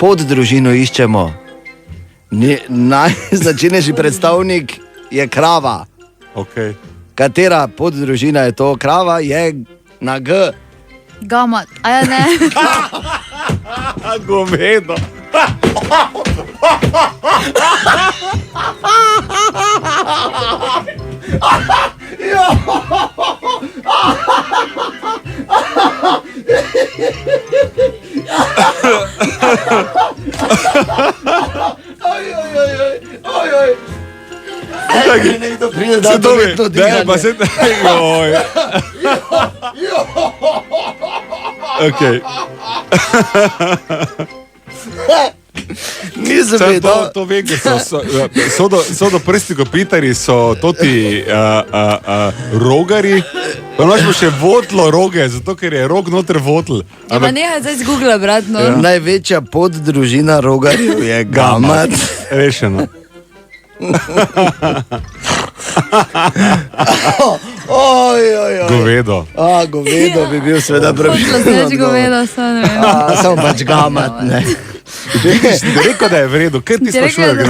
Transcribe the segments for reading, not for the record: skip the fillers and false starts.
poddružino iščemo. Najznačilnejši predstavnik je krava. Okay. Katera poddružina je to? Krava je na G. Gamat, a ja ne. Govedo. Nekdo pride, da to vedno dihanje. Okay. Nisem vedel. To vem, ker so do prsti kopitari, so toti rogari, pa imaš pa še votlo roge, zato ker je rog noter votl. Ja, pa nehaj zdaj z Google, brat, no. Ja. Največja poddružina rogarjev je gamat. Rešeno. Govedo. Govedo bi bil seveda pravilno. Samo pač gamat, ne. Rekel, da je v redu, kaj ti sprašuje,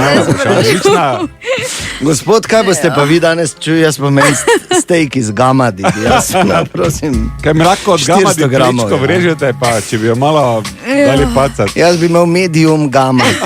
Gospod, kaj boste pa vi danes čuli, jaz pa meni steak iz gamadi, jaz prosim. Kaj mi lahko od gamadi prečko vrežete, pa če bi jo malo dali pacat. Jaz bi imel medium gamat.